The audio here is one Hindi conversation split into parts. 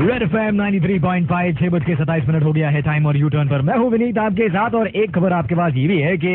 रेड एफएम 93.5 6:27 हो गया है टाइम और यू टर्न पर मैं हूं विनीत आपके साथ। और एक खबर आपके पास ये भी है कि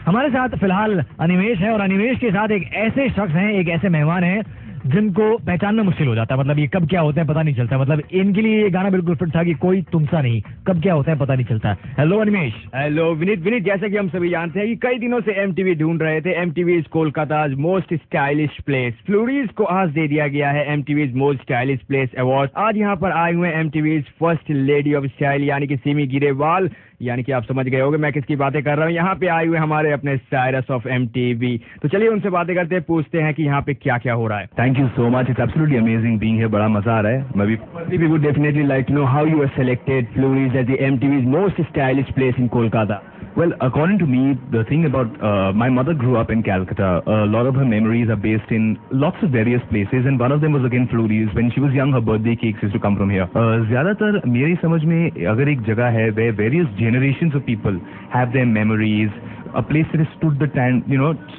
हमारे साथ फिलहाल अनिमेश है और अनिमेश के साथ एक ऐसे शख्स हैं, एक ऐसे मेहमान हैं जिनको पहचानना मुश्किल हो जाता है। मतलब ये कब क्या होते हैं पता नहीं चलता। मतलब इनके लिए ये गाना बिल्कुल फिट था कि कोई तुमसा नहीं, कब क्या होता है पता नहीं चलता। हेलो अनिमेश। हेलो विनीत, जैसा कि हम सभी जानते हैं कि कई दिनों से एमटीवी ढूंढ रहे थे। MTV is Kolkata most stylish place. Flurys को आज दे दिया गया है MTV most stylish place award. आज यहाँ पर आए हुए MTV first lady of style यानी कि सिमी गिरेवाल, यानी कि आप समझ गए होंगे मैं किसकी बातें कर रहा हूँ। यहाँ पे आए हुए हमारे अपने साइरस ऑफ एमटीवी। तो चलिए उनसे बातें करते हैं, पूछते हैं कि यहाँ पे क्या क्या हो रहा है। Thank you so much. It's absolutely amazing being here. बड़ा मजा आ रहा है। मैं भी Firstly, we would definitely like to know how you were selected Fleury's as the MTV's most stylish place in Kolkata. well, according to me, the thing about my mother grew up in Calcutta. A lot of her memories are based in lots of various places, and one of them was again Fleury's. When she was young, her birthday cakes used to come from here. ज़्यादातर मेरी समझ में अगर एक जगह है where various generations of people have their memories, a place that has stood the time,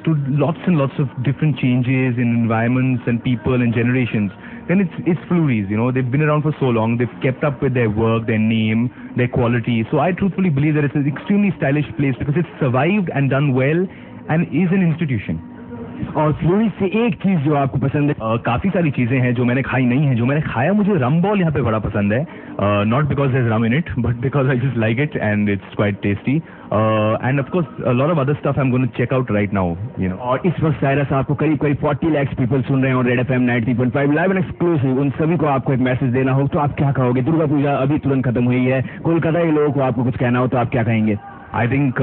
stood lots and lots of different changes in environments and people and generations, then it's Fleury's. They've been around for so long, they've kept up with their work, their name, their quality. So I truthfully believe that it's an extremely stylish place because it's survived and done well and is an institution. और फ्लोरीज से एक चीज जो आपको पसंद है? काफी सारी चीजें हैं जो मैंने खाई नहीं है। जो मैंने खाया, मुझे रम बॉल यहाँ पे बड़ा पसंद है। Not because there is rum in it but because I just like it and it's quite tasty. And of course a lot of other stuff I am going to check out right now. और इस वक्त साइरस आपको करीब 40 लाख पीपल सुन रहे हैं और red FM 93.5 live and exclusive. उन सभी को आपको एक मैसेज देना हो तो आप क्या कहोगे? दुर्गा पूजा अभी तुरंत खत्म हुई है, कोलकाता के लोगों को आपको कुछ कहना हो तो आप क्या कहेंगे? आई थिंक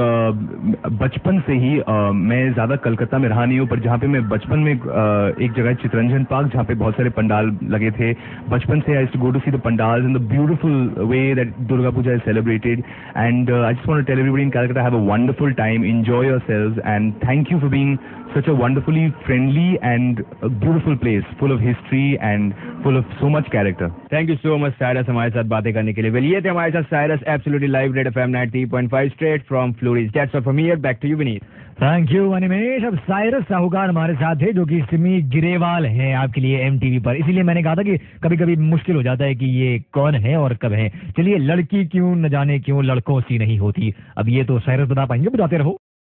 बचपन से ही मैं ज़्यादा कलकत्ता में रहा नहीं हूँ, पर जहाँ पे मैं बचपन में एक जगह चितरंजन पार्क जहाँ पे बहुत सारे पंडाल लगे थे, बचपन से I used to go to see the pandals in the beautiful way that Durga Puja is celebrated. And I just want to tell everybody in Calcutta have a wonderful time, enjoy yourselves and thank you for being such a wonderfully friendly and a beautiful place full of history and full of so much character. Thank you so much Cyrus हमारे साथ बातें करने के लिए। वेल ये थे हमारे साथ Cyrus absolutely live red FM 93.5 straight from Flurys. That's all from here, back to you Vineet. Thank you Animesh. अब साइरस साहूकार हमारे साथ थे जो कि सिमी गिरेवाल हैं आपके लिए एमटीवी पर। इसीलिए मैंने कहा था कि कभी कभी मुश्किल हो जाता है कि ये कौन है और कब है। चलिए, लड़की क्यों न जाने क्यों लड़कों सी नहीं होती, अब ये तो साइरस बता पाएंगे, बताते रहो।